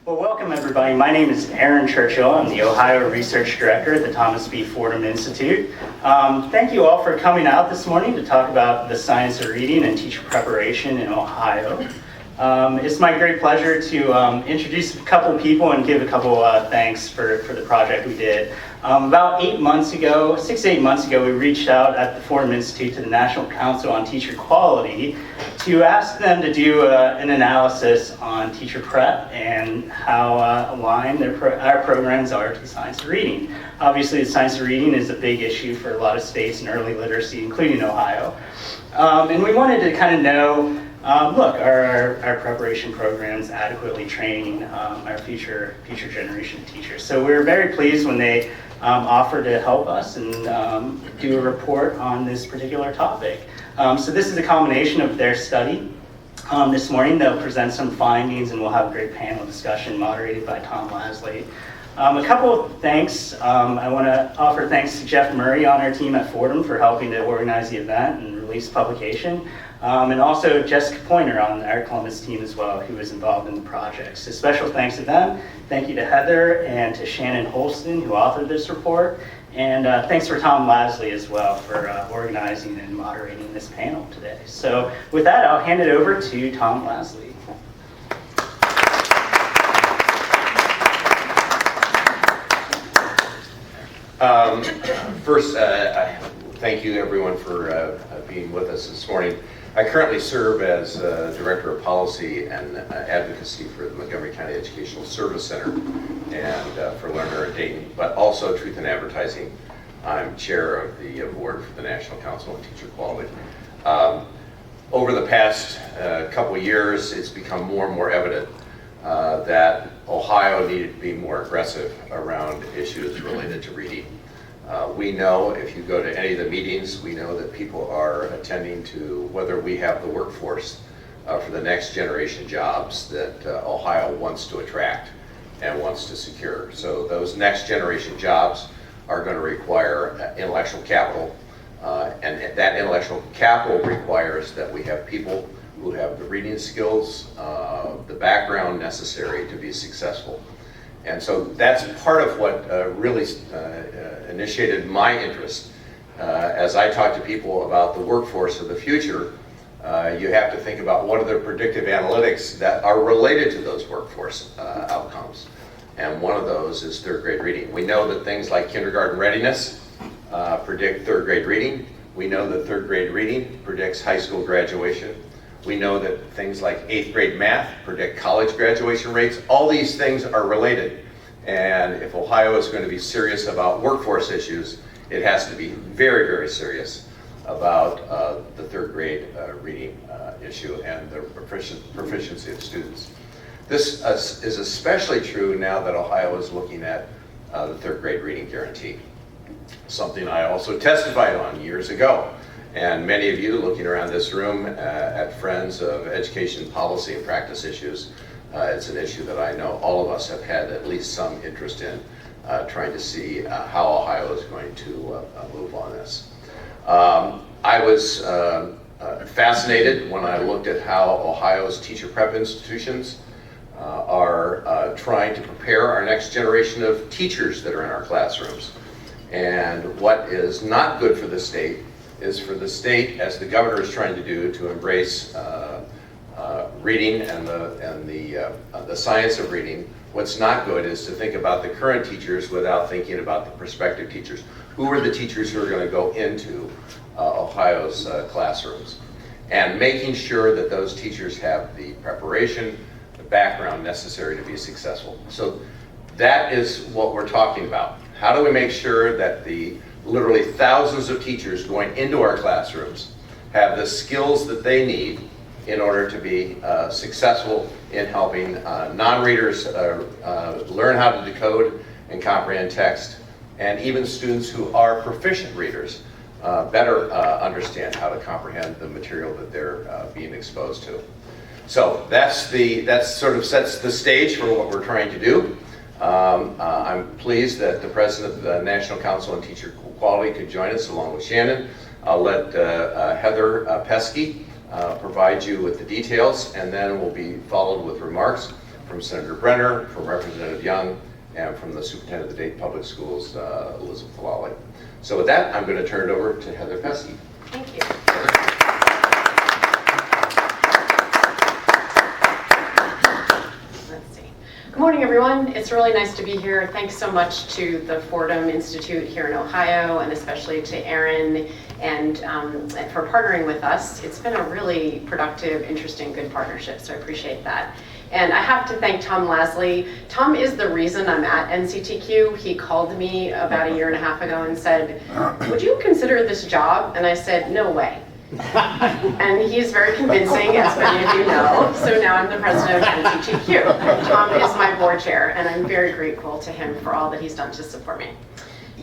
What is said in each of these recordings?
Well, welcome everybody. My name is Aaron Churchill. I'm the Ohio Research Director at the Thomas B. Fordham Institute. Thank you all for coming out this morning to talk about the science of reading and teacher preparation in Ohio. It's my great pleasure to introduce a couple people and give a couple thanks for the project we did. About 6 to 8 months ago, we reached out at the Fordham Institute to the National Council on Teacher Quality to ask them to do an analysis on teacher prep and how aligned our programs are to science of reading. Obviously, the science of reading is a big issue for a lot of states in early literacy, including Ohio. And we wanted to kind of know, look, are our preparation programs adequately training our future generation of teachers? So we were very pleased when they offered to help us and do a report on this particular topic. So this is a combination of their study. This morning they'll present some findings and we'll have a great panel discussion moderated by Tom Lasley. A couple of thanks. I want to offer thanks to Jeff Murray on our team at Fordham for helping to organize the event and release publication. And also Jessica Pointer on our Columbus team as well, who was involved in the project. So special thanks to them. Thank you to Heather and to Shannon Holston, who authored this report. And thanks for Tom Lasley as well for organizing and moderating this panel today. So with that, I'll hand it over to Tom Lasley. First, thank you everyone for being with us this morning. I currently serve as Director of Policy and Advocacy for the Montgomery County Educational Service Center and for Earn Dayton, but also Truth in Advertising. I'm Chair of the Board for the National Council on Teacher Quality. Over the past couple of years, it's become more and more evident that Ohio needed to be more aggressive around issues related to reading. We know, if you go to any of the meetings, we know that people are attending to whether we have the workforce for the next generation jobs that Ohio wants to attract and wants to secure. So those next generation jobs are going to require intellectual capital, and that intellectual capital requires that we have people who have the reading skills, the background necessary to be successful. And so that's part of what really initiated my interest. As I talk to people about the workforce of the future, you have to think about what are the predictive analytics that are related to those workforce outcomes. And one of those is third grade reading. We know that things like kindergarten readiness predict third grade reading. We know that third grade reading predicts high school graduation. We know that things like 8th grade math predict college graduation rates. All these things are related. And if Ohio is going to be serious about workforce issues, it has to be very, very serious about the third grade reading issue and the proficiency of students. This is especially true now that Ohio is looking at the third grade reading guarantee, something I also testified on years ago. And many of you looking around this room at Friends of Education Policy and Practice Issues, it's an issue that I know all of us have had at least some interest in, trying to see how Ohio is going to move on this. I was fascinated when I looked at how Ohio's teacher prep institutions are trying to prepare our next generation of teachers that are in our classrooms. And what is not good for the state is for the state, as the governor is trying to do, to embrace reading and the science of reading. What's not good is to think about the current teachers without thinking about the prospective teachers. Who are the teachers who are going to go into Ohio's classrooms? And making sure that those teachers have the preparation, the background necessary to be successful. So that is what we're talking about. How do we make sure that the literally thousands of teachers going into our classrooms have the skills that they need in order to be successful in helping non-readers learn how to decode and comprehend text, and even students who are proficient readers better understand how to comprehend the material that they're being exposed to. So that sort of sets the stage for what we're trying to do. I'm pleased that the president of the National Council on Teacher Quality could join us along with Shannon. I'll let Heather Peske provide you with the details, and then we'll be followed with remarks from from Senator Brenner, from Representative Young, and from the Superintendent of the Dayton Public Schools, Elizabeth Lolli. So with that, I'm going to turn it over to Heather Peske. Thank you. Let's see. Good morning, everyone. It's really nice to be here. Thanks so much to the Fordham Institute here in Ohio, and especially to Erin and for partnering with us. It's been a really productive, interesting, good partnership, so I appreciate that. And I have to thank Tom Lasley. Tom is the reason I'm at NCTQ. He called me about 1.5 years ago and said, would you consider this job? And I said, no way. And he's very convincing, as many of you know. So now I'm the president of NCTQ. Tom is my board chair, and I'm very grateful to him for all that he's done to support me.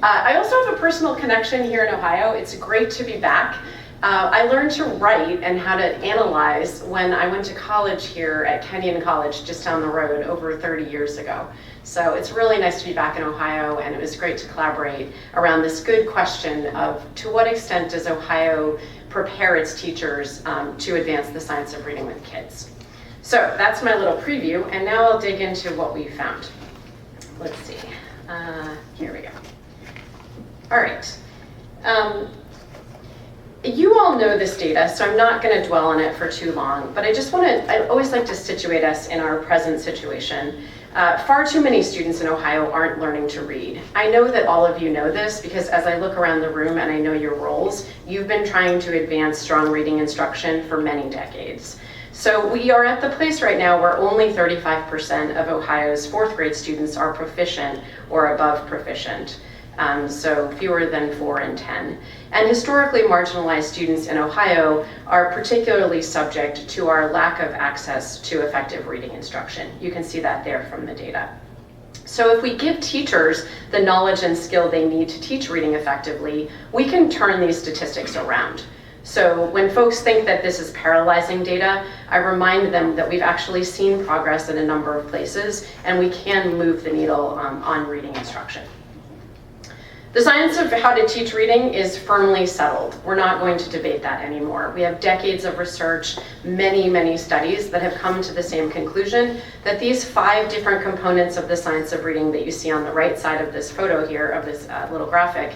I also have a personal connection here in Ohio. It's great to be back. I learned to write and how to analyze when I went to college here at Kenyon College just down the road over 30 years ago. So it's really nice to be back in Ohio, and it was great to collaborate around this good question of to what extent does Ohio prepare its teachers to advance the science of reading with kids. So that's my little preview, and now I'll dig into what we found. Let's see, here we go. All right. You all know this data, so I'm not going to dwell on it for too long, but I always like to situate us in our present situation. Far too many students in Ohio aren't learning to read. I know that all of you know this because as I look around the room and I know your roles, you've been trying to advance strong reading instruction for many decades. So we are at the place right now where only 35% of Ohio's 4th grade students are proficient or above proficient. So fewer than 4 in 10. And historically marginalized students in Ohio are particularly subject to our lack of access to effective reading instruction. You can see that there from the data. So if we give teachers the knowledge and skill they need to teach reading effectively, we can turn these statistics around. So when folks think that this is paralyzing data, I remind them that we've actually seen progress in a number of places, and we can move the needle on reading instruction. The science of how to teach reading is firmly settled. We're not going to debate that anymore. We have decades of research, many studies that have come to the same conclusion that these 5 different components of the science of reading that you see on the right side of this photo here, of this little graphic,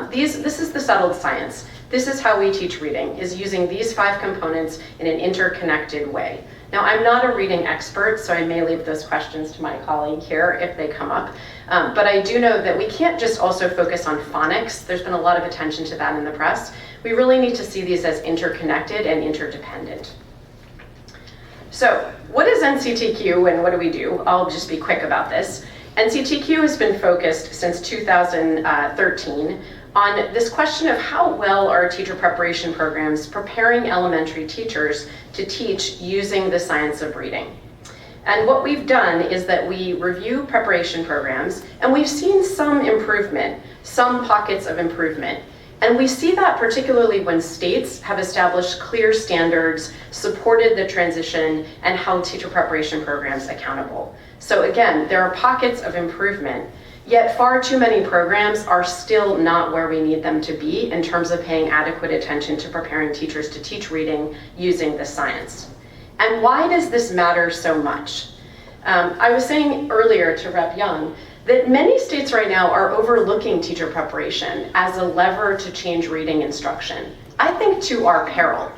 this is the settled science. This is how we teach reading, is using these 5 components in an interconnected way. Now, I'm not a reading expert, so I may leave those questions to my colleague here if they come up. But I do know that we can't just also focus on phonics. There's been a lot of attention to that in the press. We really need to see these as interconnected and interdependent. So what is NCTQ and what do we do? I'll just be quick about this. NCTQ has been focused since 2013 on this question of how well are teacher preparation programs preparing elementary teachers to teach using the science of reading. And what we've done is that we review preparation programs, and we've seen some improvement, some pockets of improvement. And we see that particularly when states have established clear standards, supported the transition, and held teacher preparation programs accountable. So again, there are pockets of improvement, yet far too many programs are still not where we need them to be in terms of paying adequate attention to preparing teachers to teach reading using the science. And why does this matter so much? I was saying earlier to Rep. Young that many states right now are overlooking teacher preparation as a lever to change reading instruction. I think to our peril.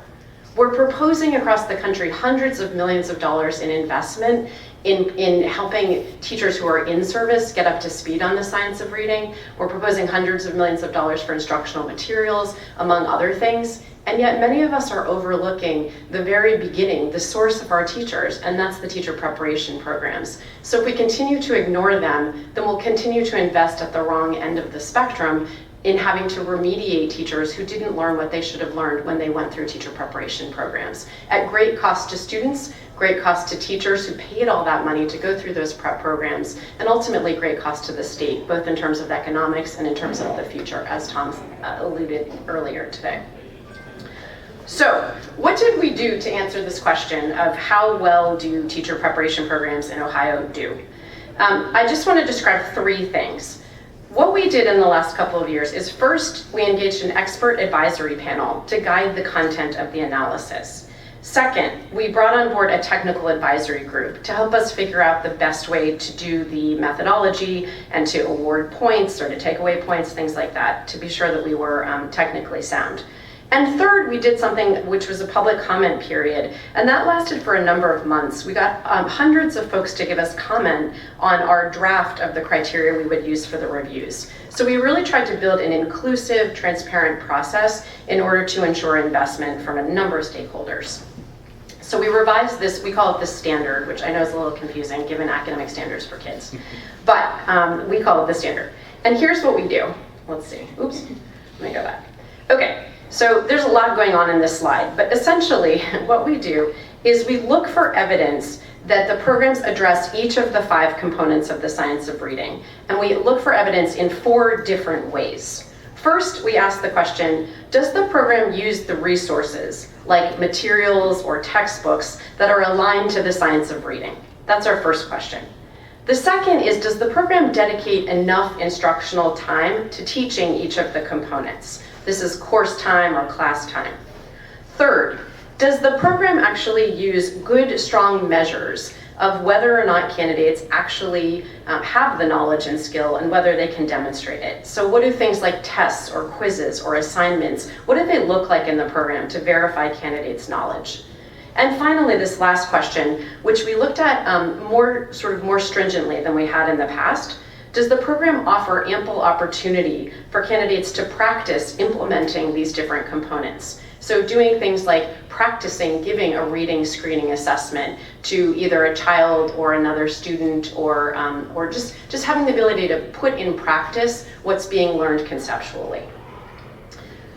We're proposing across the country hundreds of millions of dollars in investment in helping teachers who are in service get up to speed on the science of reading. We're proposing hundreds of millions of dollars for instructional materials, among other things. And yet many of us are overlooking the very beginning, the source of our teachers, and that's the teacher preparation programs. So if we continue to ignore them, then we'll continue to invest at the wrong end of the spectrum in having to remediate teachers who didn't learn what they should have learned when they went through teacher preparation programs. At great cost to students, great cost to teachers who paid all that money to go through those prep programs, and ultimately great cost to the state, both in terms of economics and in terms of the future, as Tom alluded earlier today. So what did we do to answer this question of how well do teacher preparation programs in Ohio do? I just want to describe 3 things. What we did in the last couple of years is first, we engaged an expert advisory panel to guide the content of the analysis. Second, we brought on board a technical advisory group to help us figure out the best way to do the methodology and to award points or to take away points, things like that, to be sure that we were technically sound. And third, we did something which was a public comment period, and that lasted for a number of months. We got hundreds of folks to give us comment on our draft of the criteria we would use for the reviews. So we really tried to build an inclusive, transparent process in order to ensure investment from a number of stakeholders. So we revised this, we call it the standard, which I know is a little confusing given academic standards for kids, but we call it the standard. And here's what we do. Let's see, oops, let me go back. Okay. So there's a lot going on in this slide, but essentially what we do is we look for evidence that the programs address each of the 5 components of the science of reading, and we look for evidence in 4 different ways. First, we ask the question, does the program use the resources, like materials or textbooks, that are aligned to the science of reading? That's our first question. The second is, does the program dedicate enough instructional time to teaching each of the components? This is course time or class time. Third, does the program actually use good, strong measures of whether or not candidates actually have the knowledge and skill and whether they can demonstrate it? So what do things like tests or quizzes or assignments, what do they look like in the program to verify candidates' knowledge? And finally, this last question, which we looked at more stringently than we had in the past, does the program offer ample opportunity for candidates to practice implementing these different components? So doing things like practicing giving a reading screening assessment to either a child or another student, or just having the ability to put in practice what's being learned conceptually.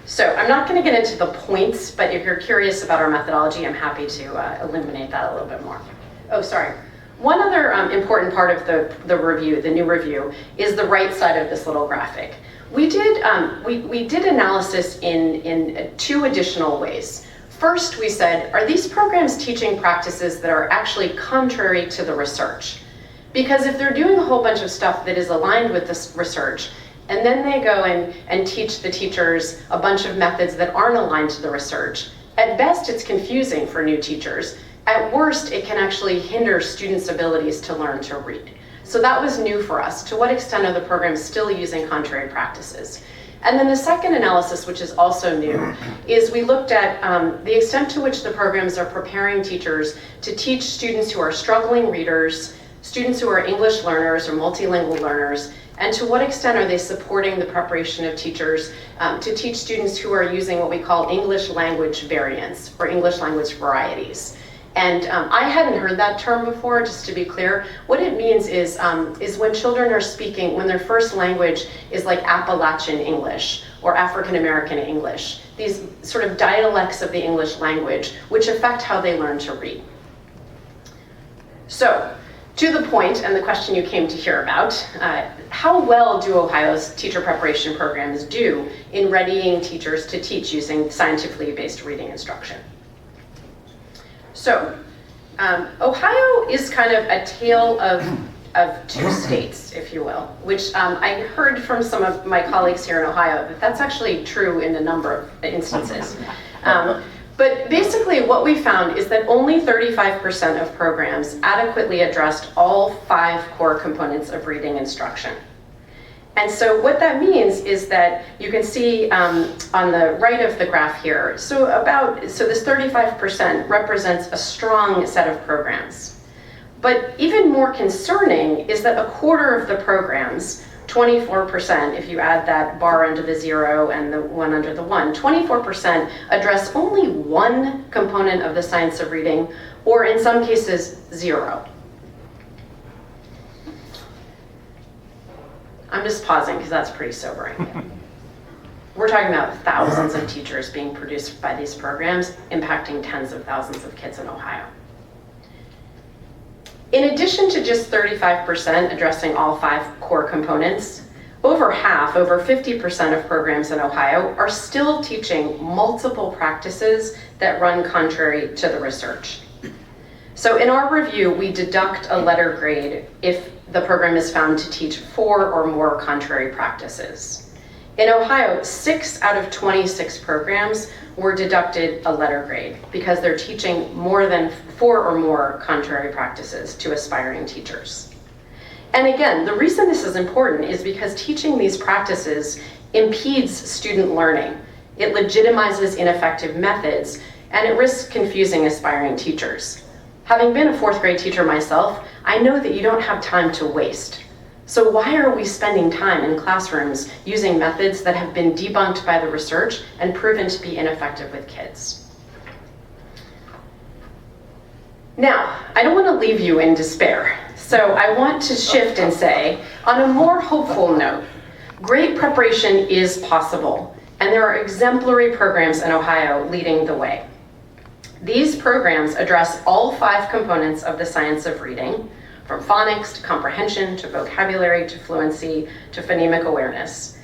So I'm not going to get into the points, but if you're curious about our methodology, I'm happy to illuminate that a little bit more. Oh, sorry. One other important part of the review, the new review, is the right side of this little graphic. We did analysis in 2 additional ways. First, we said, are these programs teaching practices that are actually contrary to the research? Because if they're doing a whole bunch of stuff that is aligned with this research, and then they go and teach the teachers a bunch of methods that aren't aligned to the research, at best it's confusing for new teachers. At worst, it can actually hinder students' abilities to learn to read. So that was new for us. To what extent are the programs still using contrary practices? And then the second analysis, which is also new, is we looked at the extent to which the programs are preparing teachers to teach students who are struggling readers, students who are English learners or multilingual learners, and to what extent are they supporting the preparation of teachers to teach students who are using what we call English language variants or English language varieties. And I hadn't heard that term before, just to be clear. What it means is when children are speaking, when their first language is like Appalachian English or African American English, these sort of dialects of the English language, which affect how they learn to read. So, to the point, and the question you came to hear about, how well do Ohio's teacher preparation programs do in readying teachers to teach using scientifically based reading instruction? So, Ohio is kind of a tale of 2 states, if you will, which I heard from some of my colleagues here in Ohio that that's actually true in a number of instances. But basically what we found is that only 35% of programs adequately addressed all 5 core components of reading instruction. And so what that means is that you can see on the right of the graph here, so this 35% represents a strong set of programs. But even more concerning is that a quarter of the programs, 24%, if you add that bar under the 0 and the 1 under the 1, 24% address only 1 component of the science of reading, or in some cases, 0. I'm just pausing because that's pretty sobering. We're talking about thousands of teachers being produced by these programs, impacting tens of thousands of kids in Ohio. In addition to just 35% addressing all 5 core components, over half, over 50% of programs in Ohio are still teaching multiple practices that run contrary to the research. So in our review, we deduct a letter grade if the program is found to teach 4 or more contrary practices. In Ohio, 6 out of 26 programs were deducted a letter grade because they're teaching more than 4 or more contrary practices to aspiring teachers. And again, the reason this is important is because teaching these practices impedes student learning. It legitimizes ineffective methods, and it risks confusing aspiring teachers. Having been a 4th grade teacher myself, I know that you don't have time to waste. So why are we spending time in classrooms using methods that have been debunked by the research and proven to be ineffective with kids? Now, I don't want to leave you in despair. So I want to shift and say, on a more hopeful note, great preparation is possible, and there are exemplary programs in Ohio leading the way. These programs address all 5 components of the science of reading, from phonics to comprehension to vocabulary to fluency to phonemic awareness.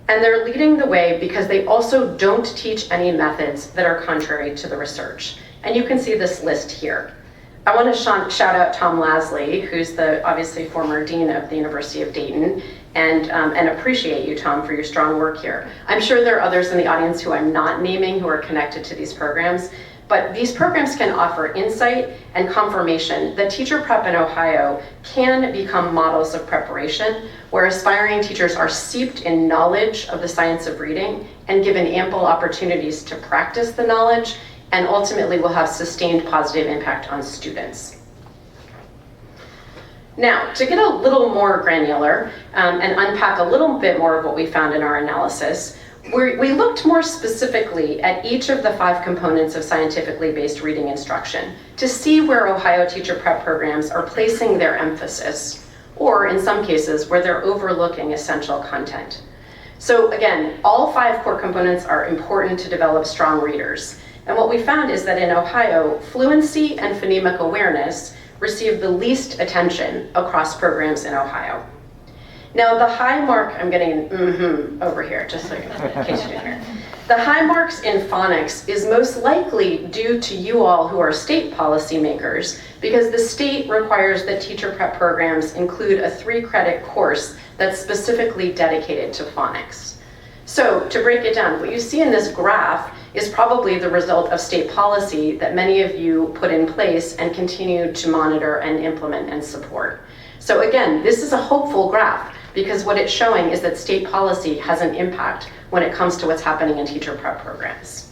And they're leading the way because they also don't teach any methods that are contrary to the research. And you can see this list here. I want to shout out Tom Lasley, who's the obviously former dean of the University of Dayton, and appreciate you, Tom, for your strong work here. I'm sure there are others in the audience who I'm not naming who are connected to these programs, but these programs can offer insight and confirmation that teacher prep in Ohio can become models of preparation where aspiring teachers are steeped in knowledge of the science of reading and given ample opportunities to practice the knowledge, and ultimately will have sustained positive impact on students. Now, to get a little more granular and unpack a little bit more of what we found in our analysis, we looked more specifically at each of the 5 components of scientifically based reading instruction to see where Ohio teacher prep programs are placing their emphasis, or in some cases where they're overlooking essential content. So again, all 5 core components are important to develop strong readers. And what we found is that in Ohio, fluency and phonemic awareness receive the least attention across programs in Ohio. Now the high mark, I'm getting over here, just so in case you didn't hear. The high marks in phonics is most likely due to you all who are state policymakers, because the state requires that teacher prep programs include a 3-credit course that's specifically dedicated to phonics. So to break it down, what you see in this graph is probably the result of state policy that many of you put in place and continue to monitor and implement and support. So again, this is a hopeful graph because what it's showing is that state policy has an impact when it comes to what's happening in teacher prep programs.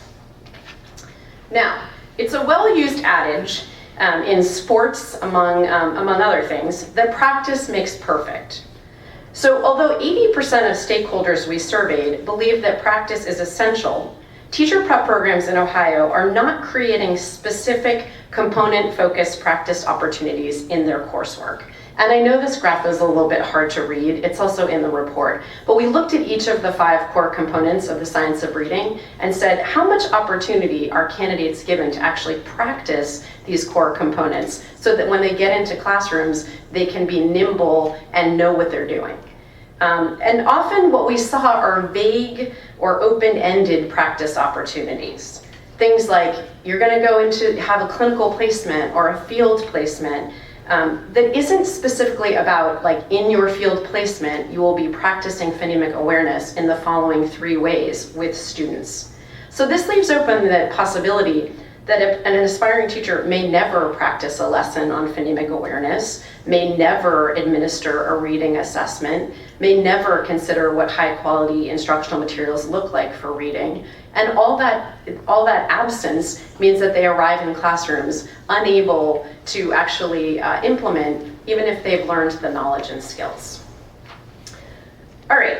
Now, it's a well-used adage in sports, among other things, that practice makes perfect. So although 80% of stakeholders we surveyed believe that practice is essential, teacher prep programs in Ohio are not creating specific component-focused practice opportunities in their coursework. And I know this graph is a little bit hard to read, it's also in the report, but we looked at each of the 5 core components of the science of reading and said, how much opportunity are candidates given to actually practice these core components so that when they get into classrooms, they can be nimble and know what they're doing. And often what we saw are vague or open-ended practice opportunities. Things like, you're gonna go into have a clinical placement or a field placement that isn't specifically about, like, in your field placement, you will be practicing phonemic awareness in the following 3 ways with students. So this leaves open the possibility that an aspiring teacher may never practice a lesson on phonemic awareness, may never administer a reading assessment, may never consider what high-quality instructional materials look like for reading. And all that absence means that they arrive in classrooms unable to actually implement, even if they've learned the knowledge and skills. All right,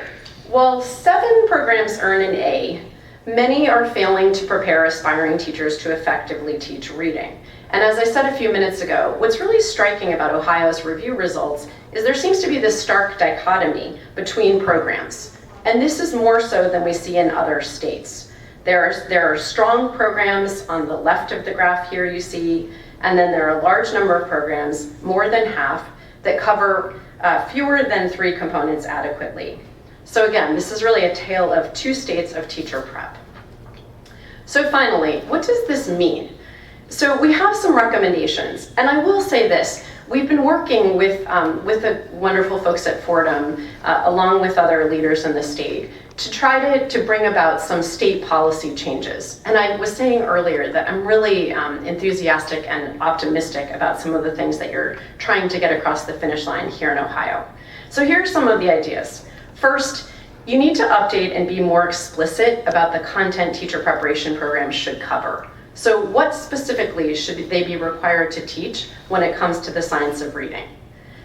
while 7 programs earn an A, many are failing to prepare aspiring teachers to effectively teach reading. And as I said a few minutes ago, what's really striking about Ohio's review results is there seems to be this stark dichotomy between programs. And this is more so than we see in other states. There are strong programs on the left of the graph here you see, and then there are a large number of programs, more than half, that cover fewer than 3 components adequately. So again, this is really a tale of 2 states of teacher prep. So finally, what does this mean? So we have some recommendations, and I will say this, we've been working with the wonderful folks at Fordham, along with other leaders in the state, to try to bring about some state policy changes. And I was saying earlier that I'm really enthusiastic and optimistic about some of the things that you're trying to get across the finish line here in Ohio. So here are some of the ideas. First, you need to update and be more explicit about the content teacher preparation programs should cover. So what specifically should they be required to teach when it comes to the science of reading?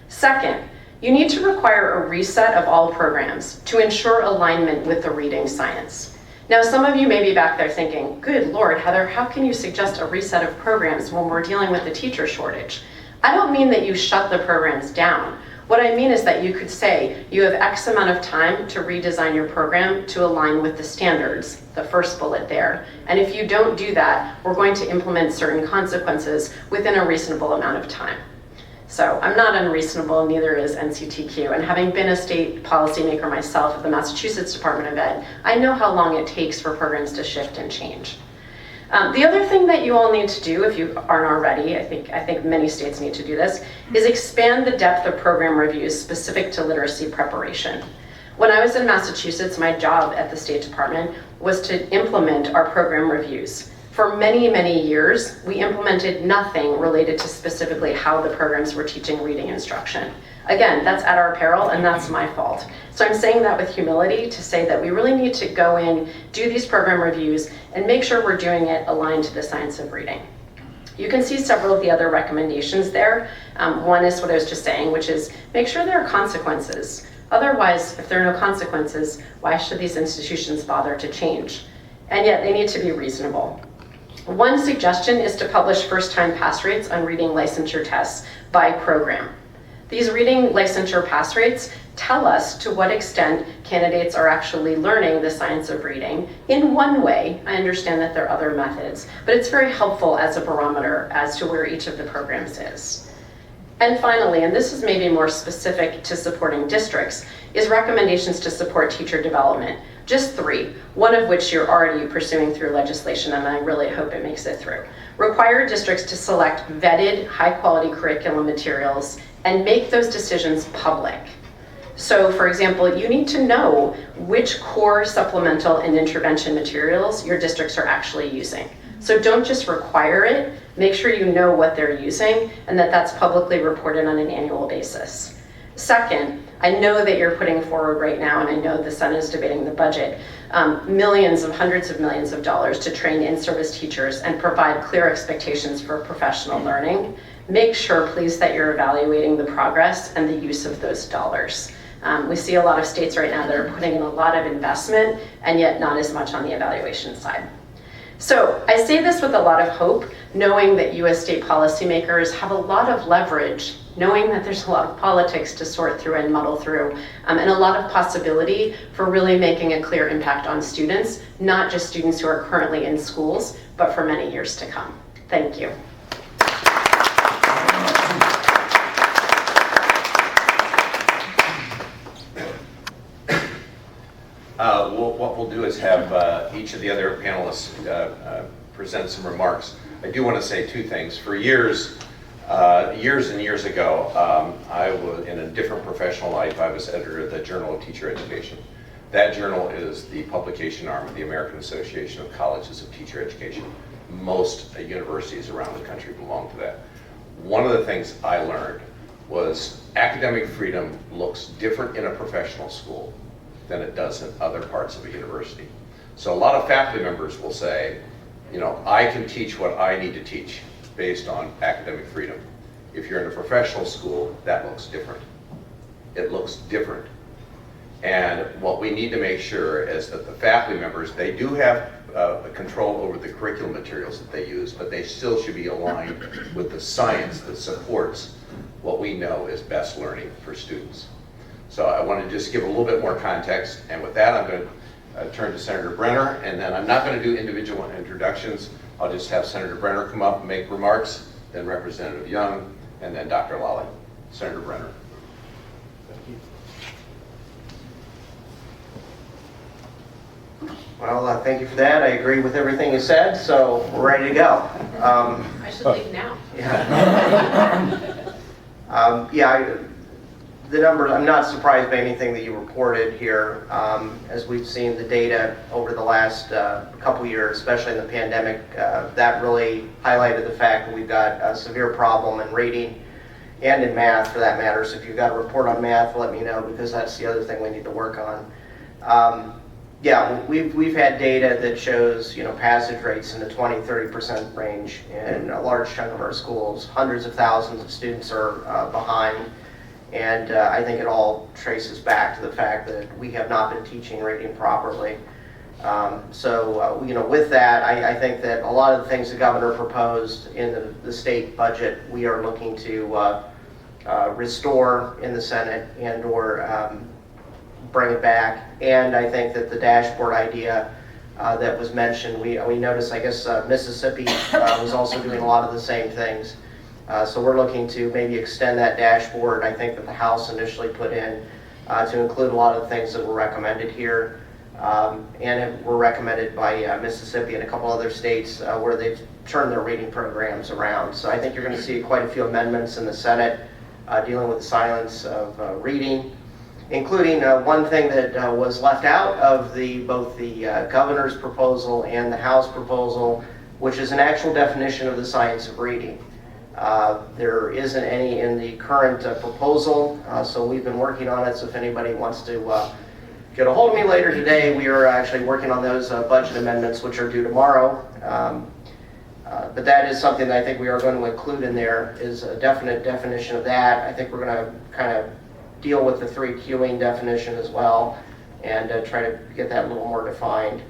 Second, you need to require a reset of all programs to ensure alignment with the reading science. Now, some of you may be back there thinking, good Lord, Heather, how can you suggest a reset of programs when we're dealing with the teacher shortage? I don't mean that you shut the programs down. What I mean is that you could say you have X amount of time to redesign your program to align with the standards, the first bullet there. And if you don't do that, we're going to implement certain consequences within a reasonable amount of time. So I'm not unreasonable, neither is NCTQ. And having been a state policymaker myself at the Massachusetts Department of Ed, I know how long it takes for programs to shift and change. The other thing that you all need to do, if you aren't already, I think many states need to do this, is expand the depth of program reviews specific to literacy preparation. When I was in Massachusetts, my job at the State Department was to implement our program reviews. For many, many years, we implemented nothing related to specifically how the programs were teaching reading instruction. Again, that's at our peril, and that's my fault. So I'm saying that with humility to say that we really need to go in, do these program reviews, and make sure we're doing it aligned to the science of reading. You can see several of the other recommendations there. One is what I was just saying, which is make sure there are consequences. Otherwise, if there are no consequences, why should these institutions bother to change? And yet they need to be reasonable. One suggestion is to publish first-time pass rates on reading licensure tests by program. These reading licensure pass rates tell us to what extent candidates are actually learning the science of reading in one way. I understand that there are other methods, but it's very helpful as a barometer as to where each of the programs is. And finally, and this is maybe more specific to supporting districts, is recommendations to support teacher development. Just 3, one of which you're already pursuing through legislation, and I really hope it makes it through. Require districts to select vetted, high-quality curriculum materials and make those decisions public. So, for example, you need to know which core supplemental and intervention materials your districts are actually using. So don't just require it, make sure you know what they're using and that that's publicly reported on an annual basis. Second, I know that you're putting forward right now, and I know the Senate is debating the budget, hundreds of millions of dollars to train in-service teachers and provide clear expectations for professional learning. Make sure, please, that you're evaluating the progress and the use of those dollars. We see a lot of states right now that are putting in a lot of investment and yet not as much on the evaluation side. So I say this with a lot of hope, knowing that you as state policymakers have a lot of leverage, knowing that there's a lot of politics to sort through and muddle through, and a lot of possibility for really making a clear impact on students, not just students who are currently in schools, but for many years to come. Thank you. What we'll do is have each of the other panelists present some remarks. I do want to say 2 things. For years and years ago, I was in a different professional life. I was editor of the Journal of Teacher Education. That journal is the publication arm of the American Association of Colleges of Teacher Education. Most universities around the country belong to that. One of the things I learned was academic freedom looks different in a professional school than it does in other parts of a university. So a lot of faculty members will say, you know, I can teach what I need to teach based on academic freedom. If you're in a professional school, that looks different. It looks different. And what we need to make sure is that the faculty members, they do have control over the curriculum materials that they use, but they still should be aligned with the science that supports what we know is best learning for students. So I want to just give a little bit more context, and with that I'm going to turn to Senator Brenner, and then I'm not going to do individual introductions. I'll just have Senator Brenner come up and make remarks, then Representative Young, and then Dr. Lolli. Senator Brenner. Thank you. Well, thank you for that. I agree with everything you said, so we're ready to go. I should leave now. Yeah. the numbers, I'm not surprised by anything that you reported here. As we've seen the data over the last couple years, especially in the pandemic, that really highlighted the fact that we've got a severe problem in reading and in math for that matter. So if you've got a report on math, let me know, because that's the other thing we need to work on. Yeah, we've had data that shows, passage rates in the 20-30% range in a large chunk of our schools. Hundreds of thousands of students are behind, and I think it all traces back to the fact that we have not been teaching reading properly. With that, I think that a lot of the things the governor proposed in the state budget, we are looking to restore in the Senate and/or bring it back. And I think that the dashboard idea that was mentioned, we noticed, I guess Mississippi was also doing a lot of the same things. So we're looking to maybe extend that dashboard, I think, that the House initially put in to include a lot of the things that were recommended here and were recommended by Mississippi and a couple other states where they've turned their reading programs around. So I think you're going to see quite a few amendments in the Senate dealing with the silence of reading, including one thing that was left out of both the governor's proposal and the House proposal, which is an actual definition of the science of reading. There isn't any in the current proposal, so we've been working on it. So if anybody wants to get a hold of me later today, we are actually working on those budget amendments, which are due tomorrow. But that is something that I think we are going to include in there, is a definite definition of that. I think we're going to kind of deal with the 3 queuing definition as well, and try to get that a little more defined.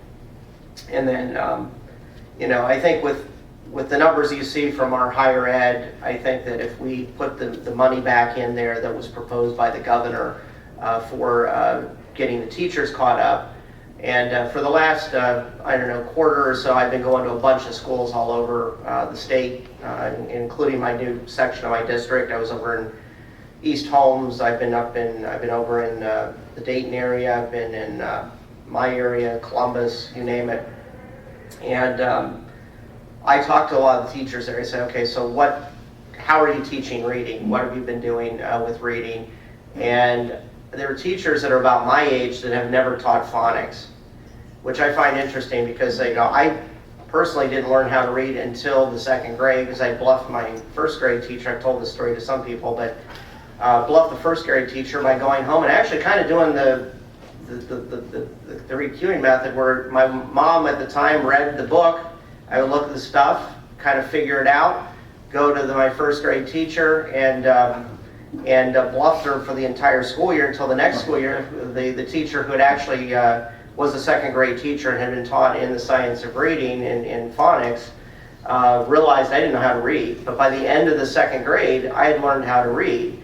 And then, I think with the numbers you see from our higher ed, I think that if we put the money back in there that was proposed by the governor for getting the teachers caught up, and for the last, quarter or so, I've been going to a bunch of schools all over the state, including my new section of my district. I was over in East Holmes. I've been over in the Dayton area. I've been in my area, Columbus, you name it. And I talked to a lot of the teachers there. I said, okay, so how are you teaching reading? What have you been doing with reading? And there are teachers that are about my age that have never taught phonics, which I find interesting because I personally didn't learn how to read until the 2nd grade because I bluffed my 1st grade teacher. I've told this story to some people, but bluffed the 1st grade teacher by going home and actually kind of doing the recuing method, where my mom at the time read the book. I would look at the stuff, kind of figure it out, go to my 1st grade teacher, and bluffed her for the entire school year until the next school year. The teacher who had actually was a 2nd grade teacher and had been taught in the science of reading in phonics realized I didn't know how to read. But by the end of the 2nd grade, I had learned how to read.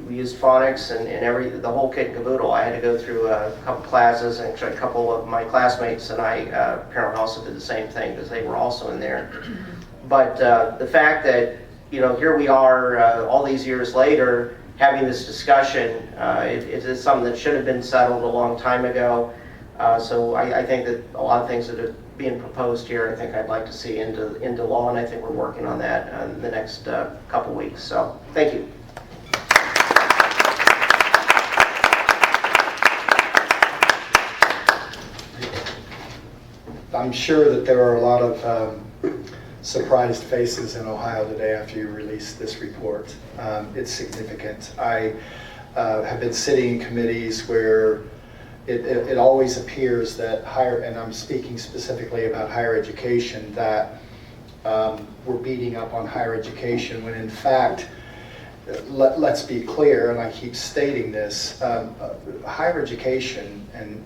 We used phonics and the whole kit and caboodle. I had to go through a couple classes, and actually a couple of my classmates and I apparently also did the same thing because they were also in there. But the fact that here we are all these years later having this discussion, it is something that should have been settled a long time ago. So I think that a lot of things that are being proposed here, I think I'd like to see into law, and I think we're working on that in the next couple weeks. So thank you. I'm sure that there are a lot of surprised faces in Ohio today after you released this report. It's significant. I have been sitting in committees where it always appears that and I'm speaking specifically about higher education, that we're beating up on higher education, when in fact, let's be clear, and I keep stating this, higher education and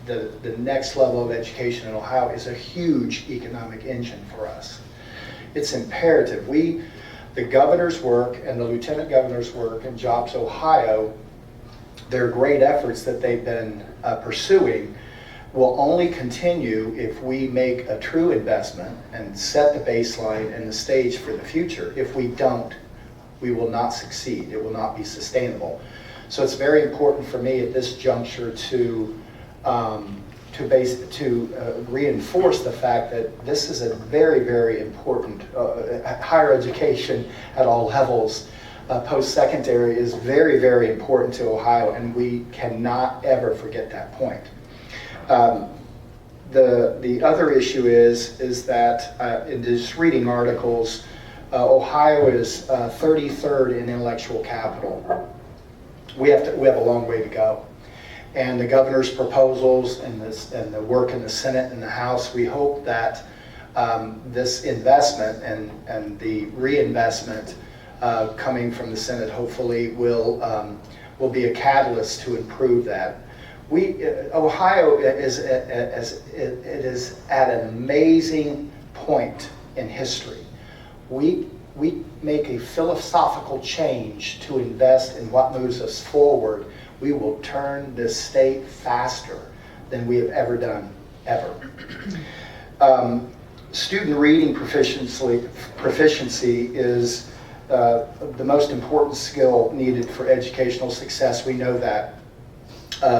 the next level of education in Ohio is a huge economic engine for us. It's imperative. The governor's work and the lieutenant governor's work and Jobs Ohio, their great efforts that they've been pursuing, will only continue if we make a true investment and set the baseline and the stage for the future. If we don't, we will not succeed. It will not be sustainable. So it's very important for me at this juncture to reinforce the fact that this is a very, very important higher education at all levels post-secondary is very, very important to Ohio, and we cannot ever forget that point. The other issue is that in just reading articles, Ohio is 33rd in intellectual capital. We have a long way to go. And the governor's proposals and the work in the Senate and the House, we hope that this investment and the reinvestment coming from the Senate hopefully will be a catalyst to improve that. Ohio is at an amazing point in history. We make a philosophical change to invest in what moves us forward. We will turn this state faster than we have ever done, ever. Student reading proficiency is the most important skill needed for educational success. We know that.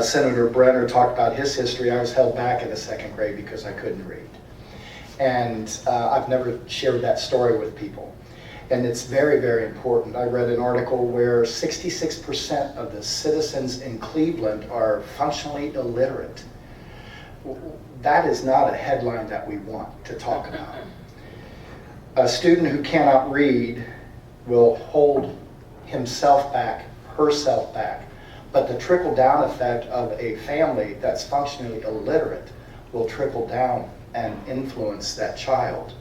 Senator Brenner talked about his history. I was held back in the second grade because I couldn't read. And I've never shared that story with people. And it's very, very important. I read an article where 66% of the citizens in Cleveland are functionally illiterate. That is not a headline that we want to talk about. A student who cannot read will hold himself back, herself back. But the trickle-down effect of a family that's functionally illiterate will trickle down and influence that child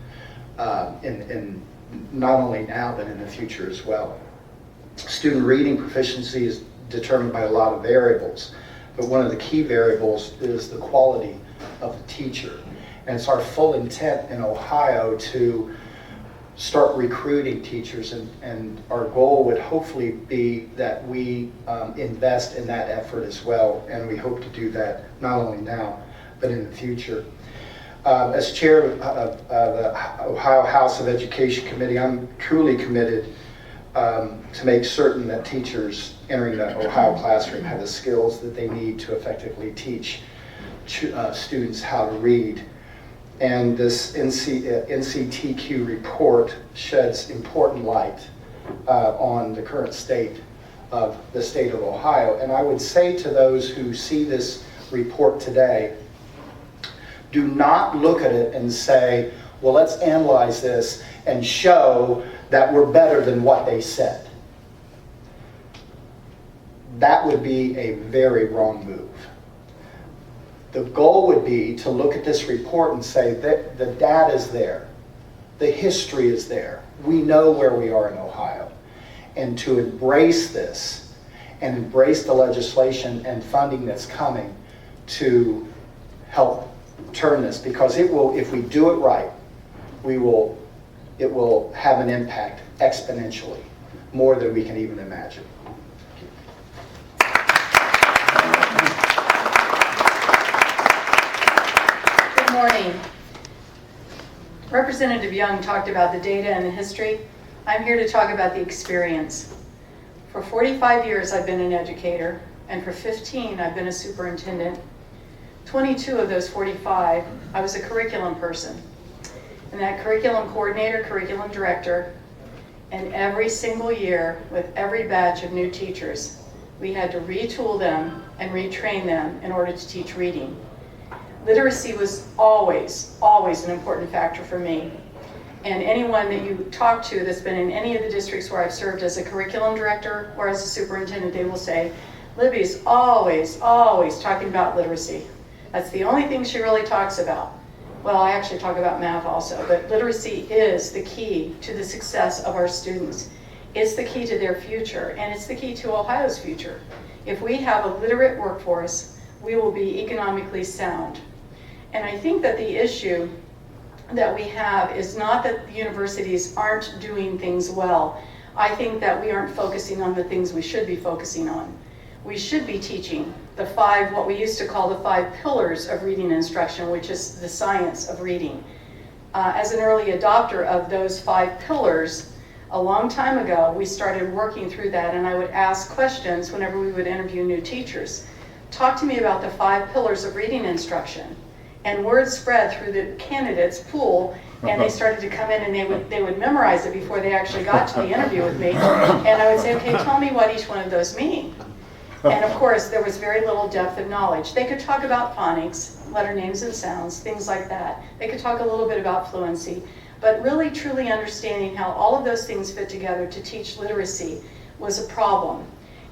in not only now, but in the future as well. Student reading proficiency is determined by a lot of variables, but one of the key variables is the quality of the teacher. And it's our full intent in Ohio to start recruiting teachers, and our goal would hopefully be that we invest in that effort as well, and we hope to do that not only now, but in the future. As chair of the Ohio House of Education Committee, I'm truly committed to make certain that teachers entering the Ohio classroom have the skills that they need to effectively teach students how to read. And this NCTQ report sheds important light on the current state of the state of Ohio. And I would say to those who see this report today, do not look at it and say, well, let's analyze this and show that we're better than what they said. That would be a very wrong move. The goal would be to look at this report and say that the data is there, the history is there, we know where we are in Ohio, and to embrace this and embrace the legislation and funding that's coming to help turn this, because it will, if we do it right, it will have an impact exponentially, more than we can even imagine. Good morning. Representative Young talked about the data and the history. I'm here to talk about the experience. For 45 years I've been an educator, and for 15 I've been a superintendent. 22 of those 45, I was a curriculum person. And that curriculum coordinator, curriculum director, and every single year with every batch of new teachers, we had to retool them and retrain them in order to teach reading. Literacy was always, always an important factor for me. And anyone that you talk to that's been in any of the districts where I've served as a curriculum director or as a superintendent, they will say, Libby's always, always talking about literacy. That's the only thing she really talks about. Well, I actually talk about math also, but literacy is the key to the success of our students. It's the key to their future, and it's the key to Ohio's future. If we have a literate workforce, we will be economically sound. And I think that the issue that we have is not that the universities aren't doing things well. I think that we aren't focusing on the things we should be focusing on. We should be teaching the five, what we used to call the 5 pillars of reading instruction, which is the science of reading. As an early adopter of those 5 pillars, a long time ago, we started working through that, and I would ask questions whenever we would interview new teachers. Talk to me about the 5 pillars of reading instruction. And word spread through the candidates pool, and they started to come in and they would memorize it before they actually got to the interview with me. And I would say, okay, tell me what each one of those mean. And of course, there was very little depth of knowledge. They could talk about phonics, letter names and sounds, things like that. They could talk a little bit about fluency. But really, truly understanding how all of those things fit together to teach literacy was a problem.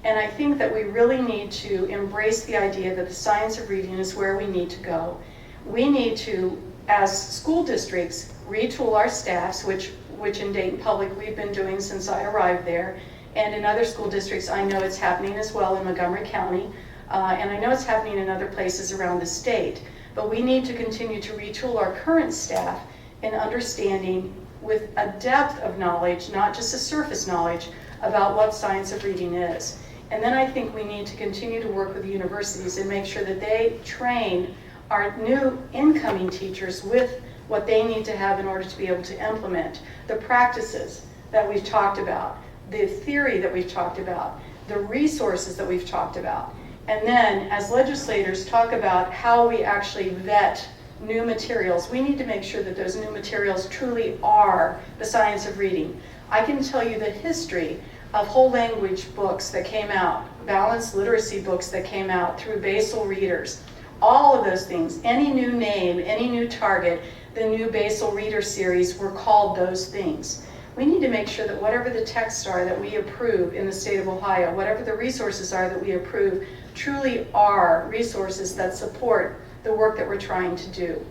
And I think that we really need to embrace the idea that the science of reading is where we need to go. We need to, as school districts, retool our staffs, which in Dayton Public we've been doing since I arrived there. And in other school districts, I know it's happening as well in Montgomery County. And I know it's happening in other places around the state. But we need to continue to retool our current staff in understanding with a depth of knowledge, not just a surface knowledge, about what science of reading is. And then I think we need to continue to work with the universities and make sure that they train our new incoming teachers with what they need to have in order to be able to implement the practices that we've talked about, the theory that we've talked about, the resources that we've talked about. And then as legislators talk about how we actually vet new materials, we need to make sure that those new materials truly are the science of reading. I can tell you the history of whole language books that came out, balanced literacy books that came out through Basel readers. All of those things, any new name, any new target, the new Basel reader series were called those things. We need to make sure that whatever the texts are that we approve in the state of Ohio, whatever the resources are that we approve, truly are resources that support the work that we're trying to do.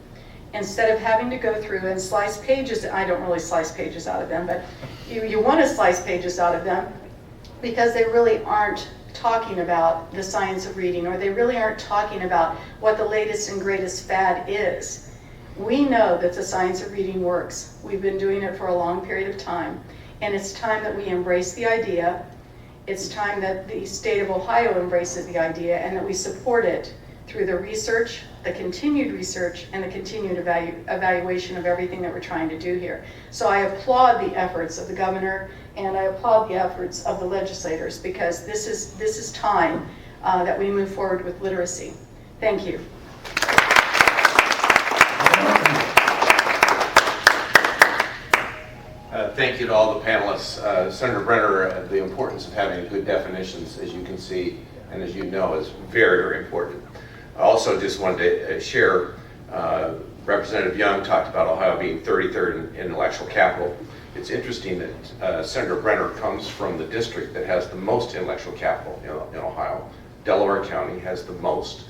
Instead of having to go through and slice pages, I don't really slice pages out of them, but you want to slice pages out of them because they really aren't talking about the science of reading, or they really aren't talking about what the latest and greatest fad is. We know that the science of reading works. We've been doing it for a long period of time, and it's time that we embrace the idea. It's time that the state of Ohio embraces the idea and that we support it through the research, the continued research, and the continued evaluation of everything that we're trying to do here. So I applaud the efforts of the governor, and I applaud the efforts of the legislators, because this is time that we move forward with literacy. Thank you. Thank you to all the panelists. Senator Brenner, the importance of having good definitions, as you can see, and as you know, is very, very important. I also just wanted to share, Representative Young talked about Ohio being 33rd in intellectual capital. It's interesting that Senator Brenner comes from the district that has the most intellectual capital in Ohio. Delaware County has the most.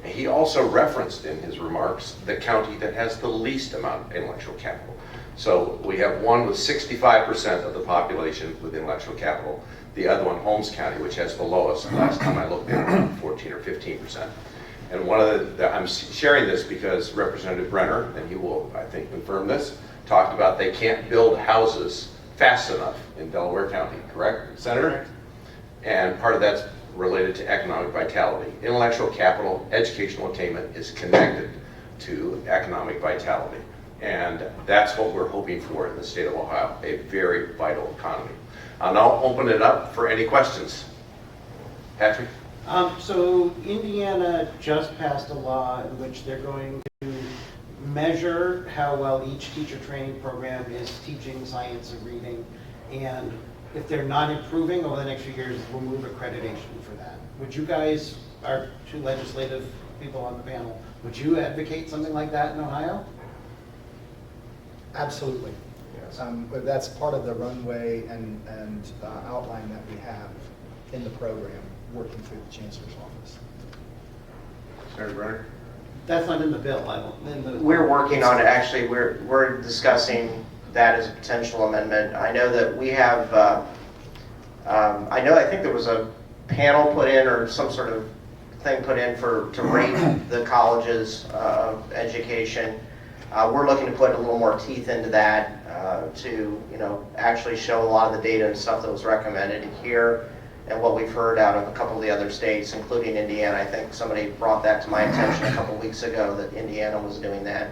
He also referenced in his remarks the county that has the least amount of intellectual capital. So we have one with 65% of the population with intellectual capital. The other one, Holmes County, which has the lowest. Last time I looked at around 14 or 15%. And one of I'm sharing this because Representative Brenner, and he will, I think, confirm this, talked about they can't build houses fast enough in Delaware County, correct, Senator? Correct. And part of that's related to economic vitality. Intellectual capital, educational attainment is connected to economic vitality. And that's what we're hoping for in the state of Ohio, a very vital economy. I'll now open it up for any questions. Patrick? So Indiana just passed a law in which they're going to measure how well each teacher training program is teaching science of reading, and if they're not improving over the next few years, remove accreditation for that. Would you guys, our two legislative people on the panel, would you advocate something like that in Ohio? Absolutely. Yes. But that's part of the runway and outline that we have in the program, working through the Chancellor's office. Senator Brenner? That's not in the bill. We're working on it. Actually, we're discussing that as a potential amendment. I know that we have, I think there was a panel put in or some sort of thing put in to rate the colleges of education. We're looking to put a little more teeth into that to actually show a lot of the data and stuff that was recommended here and what we've heard out of a couple of the other states, including Indiana. I think somebody brought that to my attention a couple of weeks ago that Indiana was doing that.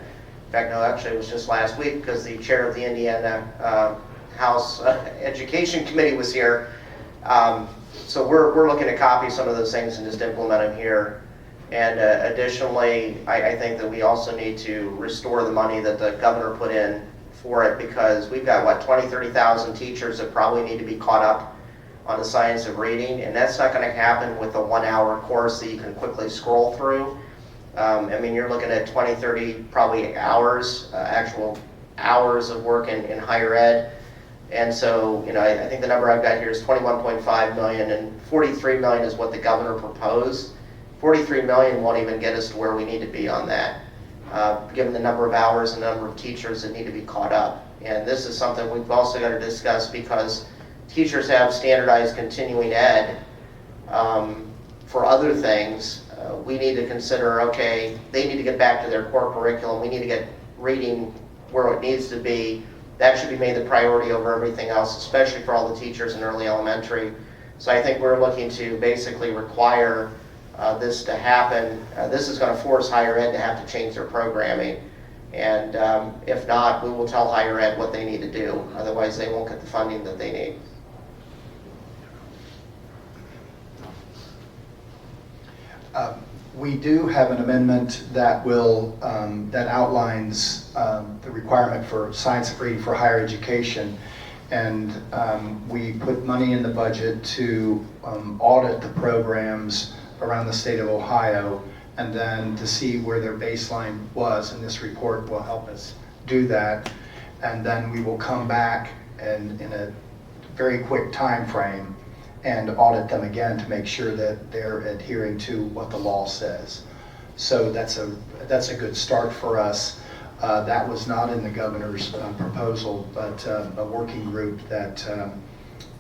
In fact, no, actually it was just last week because the chair of the Indiana House Education Committee was here. So we're looking to copy some of those things and just implement them here. And additionally, I think that we also need to restore the money that the governor put in for it, because we've got, what, 20, 30,000 teachers that probably need to be caught up on the science of reading, and that's not going to happen with a 1-hour course that you can quickly scroll through. I mean, you're looking at 20, 30, probably hours, actual hours of work in higher ed. And so, you know, I think the number I've got here is 21.5 million, and 43 million is what the governor proposed. 43 million won't even get us to where we need to be on that, given the number of hours and number of teachers that need to be caught up. And this is something we've also got to discuss, because teachers have standardized continuing ed for other things. We need to consider, okay, they need to get back to their core curriculum. We need to get reading where it needs to be. That should be made the priority over everything else, especially for all the teachers in early elementary. So I think we're looking to basically require this to happen. This is going to force higher ed to have to change their programming. And if not, we will tell higher ed what they need to do. Otherwise, they won't get the funding that they need. We do have an amendment that will that outlines the requirement for science of reading for higher education, and we put money in the budget to audit the programs around the state of Ohio, and then to see where their baseline was, and this report will help us do that. And then we will come back and in a very quick time frame and audit them again to make sure that they're adhering to what the law says. So that's a good start for us. That was not in the governor's proposal, but a working group that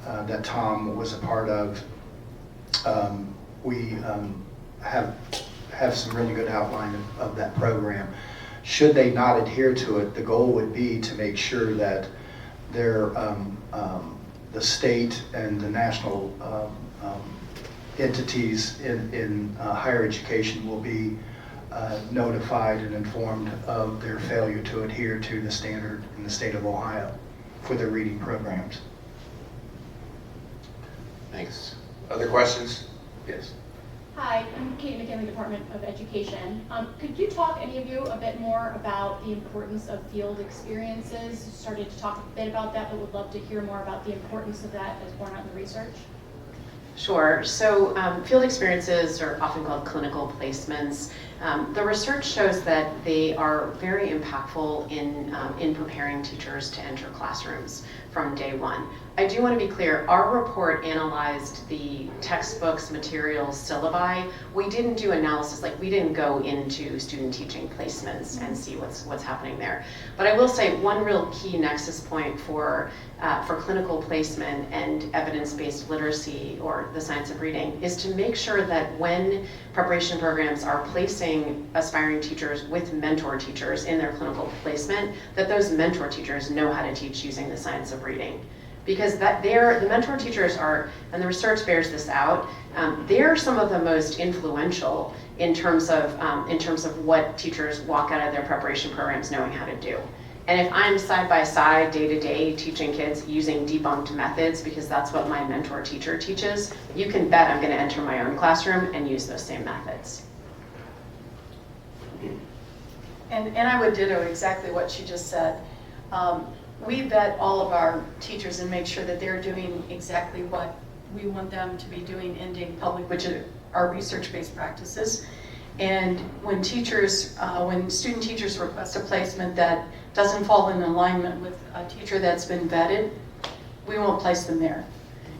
that Tom was a part of. We have some really good outline of that program. Should they not adhere to it, the goal would be to make sure that their the state and the national entities in higher education will be notified and informed of their failure to adhere to the standard in the state of Ohio for their reading programs. Thanks. Other questions? Yes. Hi, I'm Kate McKinley, Department of Education. Could you talk, any of you, a bit more about the importance of field experiences? You started to talk a bit about that, but would love to hear more about the importance of that as borne out in the research. Sure. So field experiences are often called clinical placements. The research shows that they are very impactful in preparing teachers to enter classrooms from day one. I do want to be clear, our report analyzed the textbooks, materials, syllabi. We didn't do analysis, like we didn't go into student teaching placements and see what's happening there. But I will say one real key nexus point for clinical placement and evidence-based literacy, or the science of reading, is to make sure that when preparation programs are placing aspiring teachers with mentor teachers in their clinical placement, that those mentor teachers know how to teach using the science of reading. Because the mentor teachers are, and the research bears this out, they're some of the most influential in terms of what teachers walk out of their preparation programs knowing how to do. And if I'm side by side, day to day, teaching kids using debunked methods, because that's what my mentor teacher teaches, you can bet I'm going to enter my own classroom and use those same methods. And I would ditto exactly what she just said. We vet all of our teachers and make sure that they're doing exactly what we want them to be doing in Dayton Public, which are research-based practices. And when student teachers request a placement that doesn't fall in alignment with a teacher that's been vetted, we won't place them there.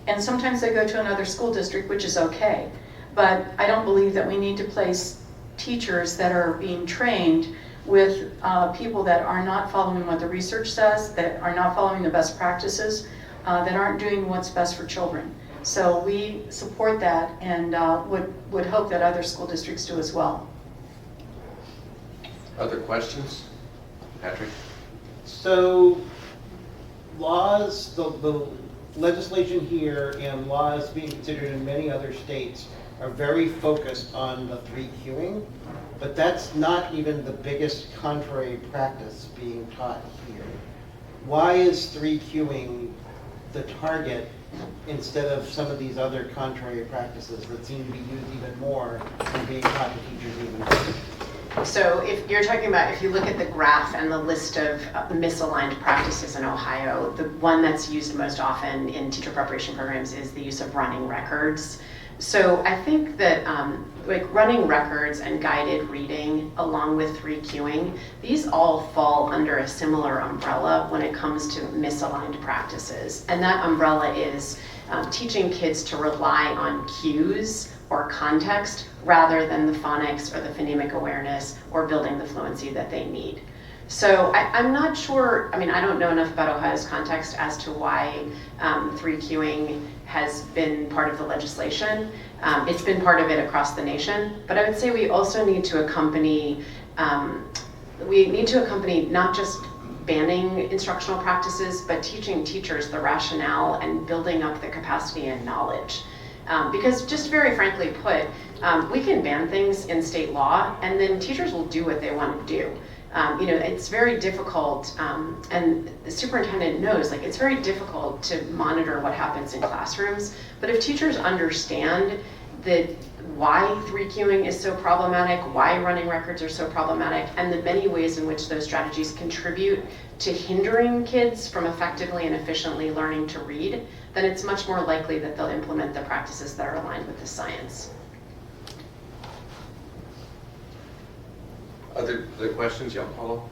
And sometimes they go to another school district, which is okay. But I don't believe that we need to place teachers that are being trained with people that are not following what the research says, that are not following the best practices, that aren't doing what's best for children. So we support that, and would hope that other school districts do as well. Other questions? Patrick? So laws, the legislation here and laws being considered in many other states are very focused on the 3Qing, but that's not even the biggest contrary practice being taught here. Why is 3Qing the target instead of some of these other contrary practices that seem to be used even more and being taught to teachers even more. So if you're talking about, if you look at the graph and the list of misaligned practices in Ohio, the one that's used most often in teacher preparation programs is the use of running records. So I think that like running records and guided reading along with 3Qing, these all fall under a similar umbrella when it comes to misaligned practices. And that umbrella is teaching kids to rely on cues or context rather than the phonics or the phonemic awareness or building the fluency that they need. So I'm not sure, I mean, I don't know enough about Ohio's context as to why 3Qing has been part of the legislation. It's been part of it across the nation, but I would say we also need to accompany, not just banning instructional practices, but teaching teachers the rationale and building up the capacity and knowledge. Because just very frankly put, we can ban things in state law and then teachers will do what they want to do. You know, it's very difficult, and the superintendent knows, like, it's very difficult to monitor what happens in classrooms, but if teachers understand that why 3Qing is so problematic, why running records are so problematic, and the many ways in which those strategies contribute to hindering kids from effectively and efficiently learning to read, then it's much more likely that they'll implement the practices that are aligned with the science. Other questions? Yeah, Paulo?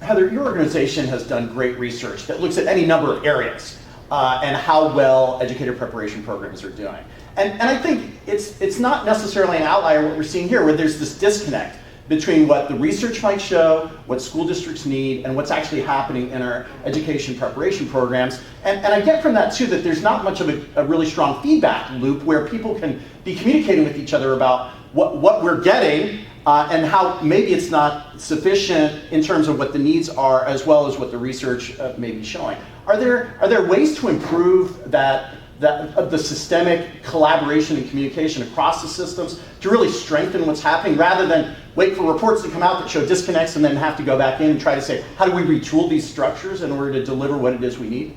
Heather, your organization has done great research that looks at any number of areas and how well educator preparation programs are doing. And I think it's not necessarily an outlier what we're seeing here, where there's this disconnect between what the research might show, what school districts need, and what's actually happening in our education preparation programs. And I get from that too that there's not much of a really strong feedback loop where people can be communicating with each other about what we're getting and how maybe it's not sufficient in terms of what the needs are as well as what the research may be showing. Are there ways to improve the systemic collaboration and communication across the systems to really strengthen what's happening rather than wait for reports to come out that show disconnects and then have to go back in and try to say, how do we retool these structures in order to deliver what it is we need?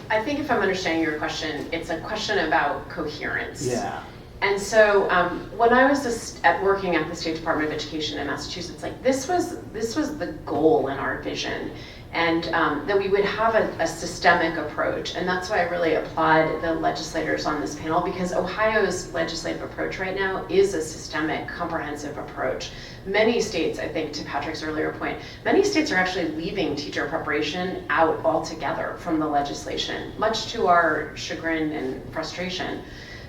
I think if I'm understanding your question, it's a question about coherence. Yeah. And so when I was working at the State Department of Education in Massachusetts, like this was the goal in our vision, and that we would have a systemic approach. And that's why I really applaud the legislators on this panel, because Ohio's legislative approach right now is a systemic, comprehensive approach. Many states, I think to Patrick's earlier point, many states are actually leaving teacher preparation out altogether from the legislation, much to our chagrin and frustration.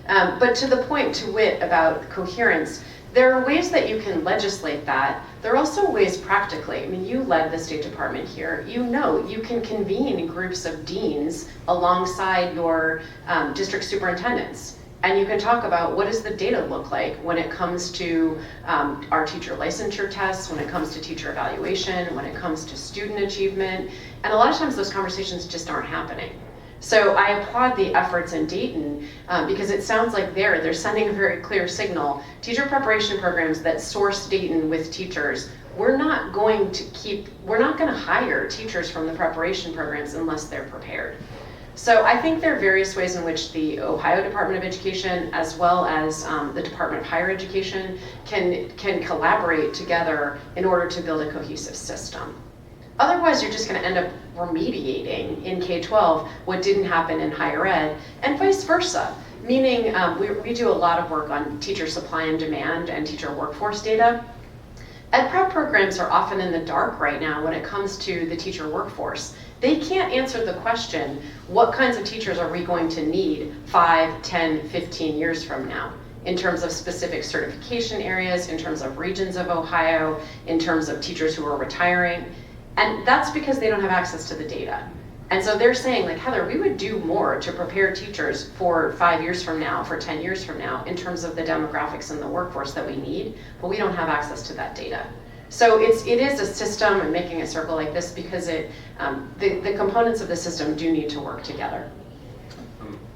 But to the point to wit about coherence, there are ways that you can legislate that. There are also ways practically. I mean, you led the State Department here. You know, you can convene groups of deans alongside your district superintendents. And you can talk about what does the data look like when it comes to our teacher licensure tests, when it comes to teacher evaluation, when it comes to student achievement. And a lot of times those conversations just aren't happening. So I applaud the efforts in Dayton because it sounds like they're sending a very clear signal. Teacher preparation programs that source Dayton with teachers, we're not going to hire teachers from the preparation programs unless they're prepared. So I think there are various ways in which the Ohio Department of Education, as well as the Department of Higher Education, can collaborate together in order to build a cohesive system. Otherwise, you're just going to end up remediating in K-12 what didn't happen in higher ed, and vice versa. Meaning, we do a lot of work on teacher supply and demand and teacher workforce data. Ed prep programs are often in the dark right now when it comes to the teacher workforce. They can't answer the question, what kinds of teachers are we going to need 5, 10, 15 years from now? In terms of specific certification areas, in terms of regions of Ohio, in terms of teachers who are retiring. And that's because they don't have access to the data. And so they're saying, like, Heather, we would do more to prepare teachers for 5 years from now, for 10 years from now, in terms of the demographics and the workforce that we need, but we don't have access to that data. So it is a system, and making a circle like this, because the components of the system do need to work together.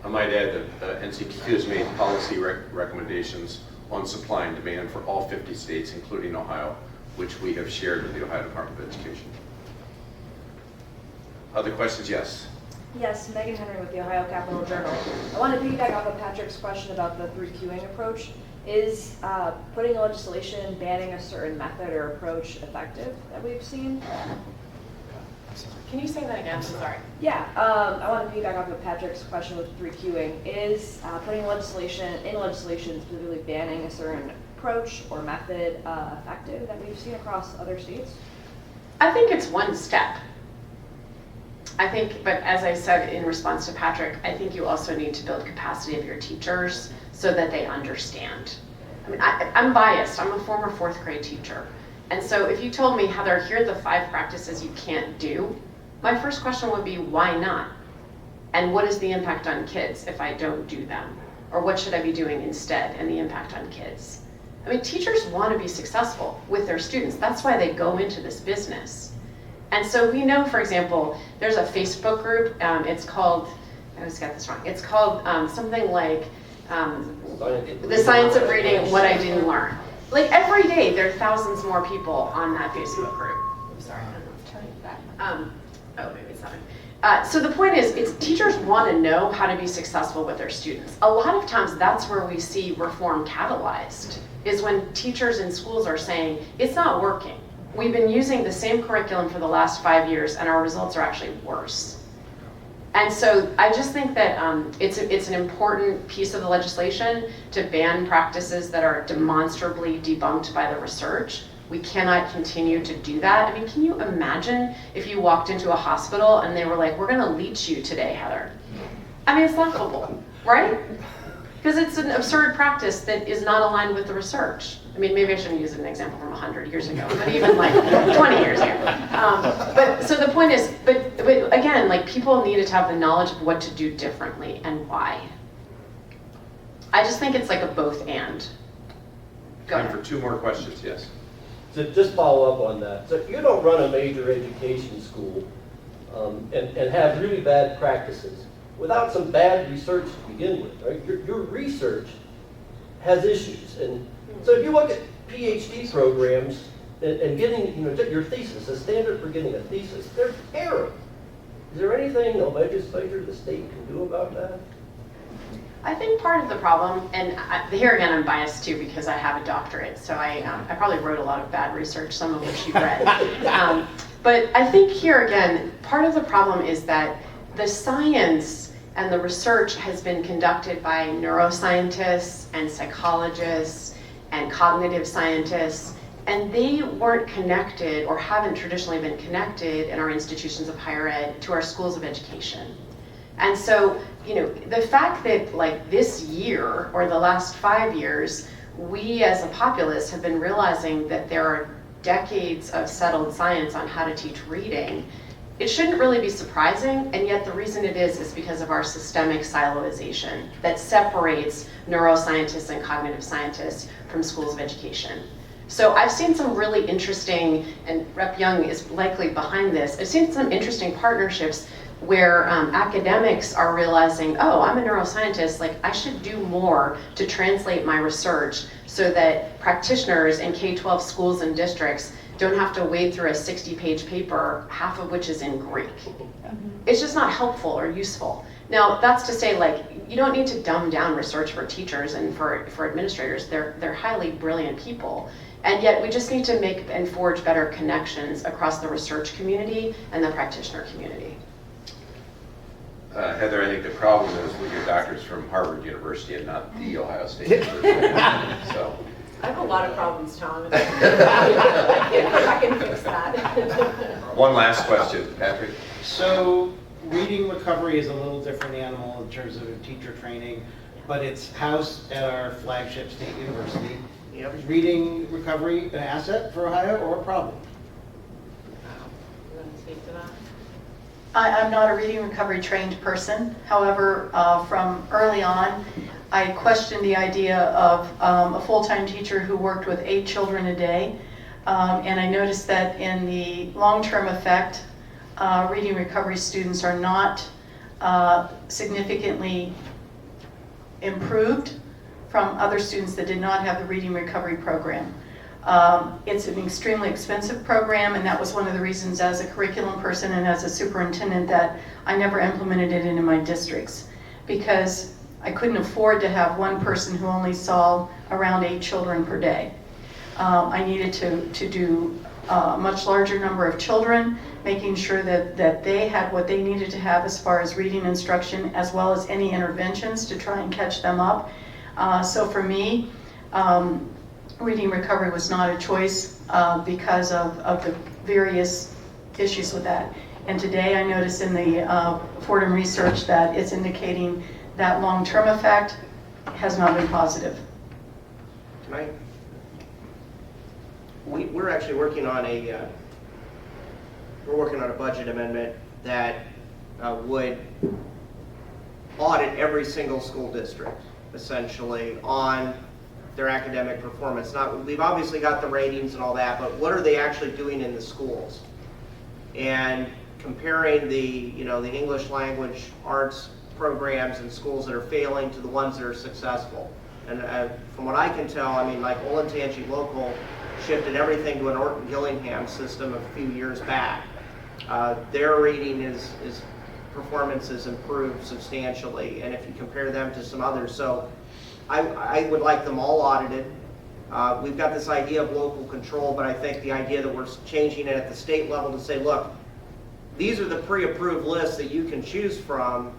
I might add that NCTQ has made policy recommendations on supply and demand for all 50 states, including Ohio, which we have shared with the Ohio Department of Education. Other questions? Yes. Yes, Megan Henry with the Ohio Capital Journal. I want to piggyback off of Patrick's question about the 3Qing approach. Is putting legislation banning a certain method or approach effective that we've seen? Can you say that again? I'm sorry. Yeah, I want to piggyback off of Patrick's question with 3Qing. Is putting legislation, specifically banning a certain approach or method effective that we've seen across other states? I think it's one step. I think, but as I said in response to Patrick, I think you also need to build capacity of your teachers so that they understand. I mean, I'm biased. I'm a former 4th grade teacher. And so if you told me, Heather, here are the 5 practices you can't do, my first question would be, why not? And what is the impact on kids if I don't do them? Or what should I be doing instead and the impact on kids? I mean, teachers want to be successful with their students. That's why they go into this business. And so we know, for example, there's a Facebook group. It's called, I always got this wrong. It's called something like The Science of Reading, What I Didn't Learn. Like every day, there are thousands more people on that Facebook group. I'm sorry, I don't know if I'm turning it back. Oh, maybe it's not. So the point is, teachers want to know how to be successful with their students. A lot of times, that's where we see reform catalyzed, is when teachers in schools are saying, it's not working. We've been using the same curriculum for the last 5 years, and our results are actually worse. And so I just think that it's an important piece of the legislation to ban practices that are demonstrably debunked by the research. We cannot continue to do that. I mean, can you imagine if you walked into a hospital and they were like, we're gonna leech you today, Heather? I mean, it's laughable, right? Because it's an absurd practice that is not aligned with the research. I mean, maybe I shouldn't use an example from 100 years ago, but even like 20 years ago. But so the point is, but again, like people needed to have the knowledge of what to do differently and why. I just think it's like a both and. Go Time ahead. for 2 more questions, yes. So just follow up on that. So you don't run a major education school and have really bad practices without some bad research to begin with, right? Your research has issues. And so if you look at PhD programs and getting, your thesis, the standard for getting a thesis, they're terrible. Is there anything the legislature, the state can do about that? I think part of the problem, and here again I'm biased too because I have a doctorate, so I probably wrote a lot of bad research, some of which you've read. But I think here again, part of the problem is that the science and the research has been conducted by neuroscientists and psychologists and cognitive scientists, and they weren't connected or haven't traditionally been connected in our institutions of higher ed to our schools of education. And so, the fact that like this year or the last 5 years, we as a populace have been realizing that there are decades of settled science on how to teach reading, it shouldn't really be surprising, and yet the reason it is because of our systemic siloization that separates neuroscientists and cognitive scientists from schools of education. So I've seen some really interesting, and Rep. Young is likely behind this, I've seen some interesting partnerships where academics are realizing, oh, I'm a neuroscientist, like I should do more to translate my research so that practitioners in K-12 schools and districts don't have to wade through a 60-page paper, half of which is in Greek. It's just not helpful or useful. Now, that's to say, like, you don't need to dumb down research for teachers and for administrators. They're highly brilliant people. And yet we just need to make and forge better connections across the research community and the practitioner community. Heather, I think the problem is with your doctor's from Harvard University and not the Ohio State University. So. I have a lot of problems, Tom. I can fix that. One last question, Patrick. So reading recovery is a little different animal in terms of teacher training, but it's housed at our flagship state university. Yep. Is reading recovery an asset for Ohio or a problem? You want to speak to that? I'm not a reading recovery trained person. However, from early on, I questioned the idea of a full-time teacher who worked with 8 children a day. And I noticed that in the long-term effect, reading recovery students are not significantly improved from other students that did not have the reading recovery program. It's an extremely expensive program, and that was one of the reasons as a curriculum person and as a superintendent that I never implemented it into my districts, because I couldn't afford to have one person who only saw around 8 children per day. I needed to do a much larger number of children, making sure that they had what they needed to have as far as reading instruction, as well as any interventions to try and catch them up. So for me, reading recovery was not a choice because of the various issues with that. And today I noticed in the Fordham research that it's indicating that long-term effect has not been positive. Can I? We're actually working on a budget amendment that would audit every single school district, essentially, on their academic performance. We've obviously got the ratings and all that, but what are they actually doing in the schools? And comparing the English language arts programs in schools that are failing to the ones that are successful. And from what I can tell, I mean, like Olentangy Local shifted everything to an Orton-Gillingham system a few years back. Their rating performance has improved substantially, and if you compare them to some others, so I would like them all audited. We've got this idea of local control, but I think the idea that we're changing it at the state level to say, look, these are the pre-approved lists that you can choose from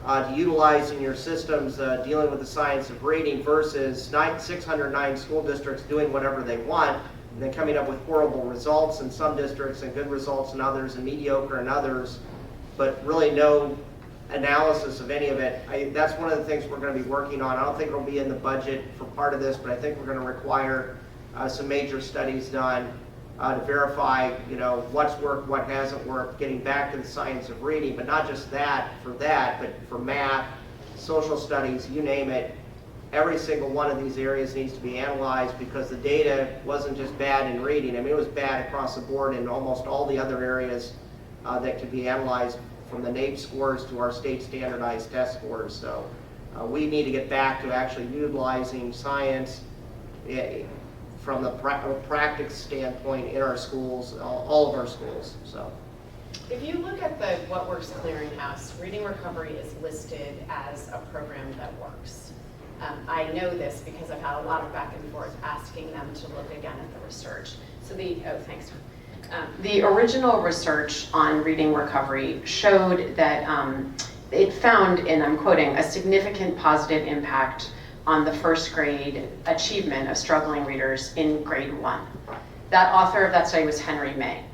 to utilize in your systems dealing with the science of reading, versus 609 school districts doing whatever they want and then coming up with horrible results in some districts and good results in others and mediocre in others, but really no analysis of any of it. That's one of the things we're going to be working on. I don't think it'll be in the budget for part of this, but I think we're going to require some major studies done to verify, what's worked, what hasn't worked, getting back to the science of reading, but not just that, but for math, social studies, you name it. Every single one of these areas needs to be analyzed, because the data wasn't just bad in reading. I mean, it was bad across the board in almost all the other areas that could be analyzed, from the NAEP scores to our state standardized test scores. So we need to get back to actually utilizing science from the practice standpoint in our schools, all of our schools. So, if you look at the What Works Clearinghouse, reading recovery is listed as a program that works. I know this because I've had a lot of back and forth asking them to look again at the research. So thanks. The original research on reading recovery showed that it found, and I'm quoting, a significant positive impact on the first grade achievement of struggling readers in grade 1. That author of that study was Henry May.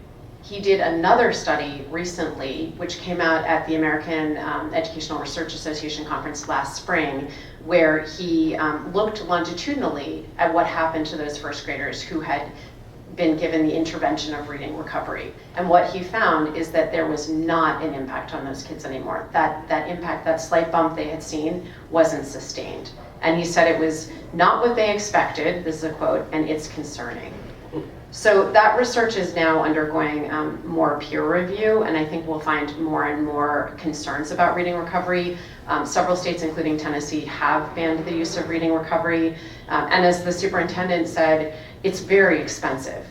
He did another study recently, which came out at the American Educational Research Association conference last spring, where he looked longitudinally at what happened to those first graders who had been given the intervention of reading recovery. And what he found is that there was not an impact on those kids anymore. That impact, that slight bump they had seen, wasn't sustained. And he said it was not what they expected, this is a quote, and it's concerning. So that research is now undergoing more peer review, and I think we'll find more and more concerns about reading recovery. Several states, including Tennessee, have banned the use of reading recovery. And as the superintendent said, it's very expensive.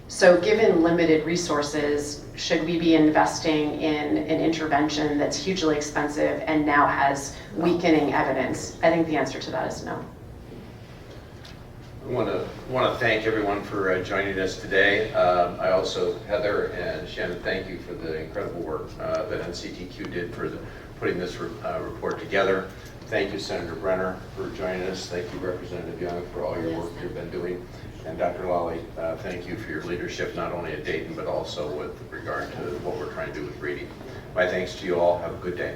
So given limited resources, should we be investing in an intervention that's hugely expensive and now has weakening evidence? I think the answer to that is no. I want to thank everyone for joining us today. I also, Heather and Shannon, thank you for the incredible work that NCTQ did for putting this report together. Thank you, Senator Brenner, for joining us. Thank you, Representative Young, for all your work you've been doing. And Dr. Lolli, thank you for your leadership, not only at Dayton, but also with regard to what we're trying to do with reading. My thanks to you all. Have a good day.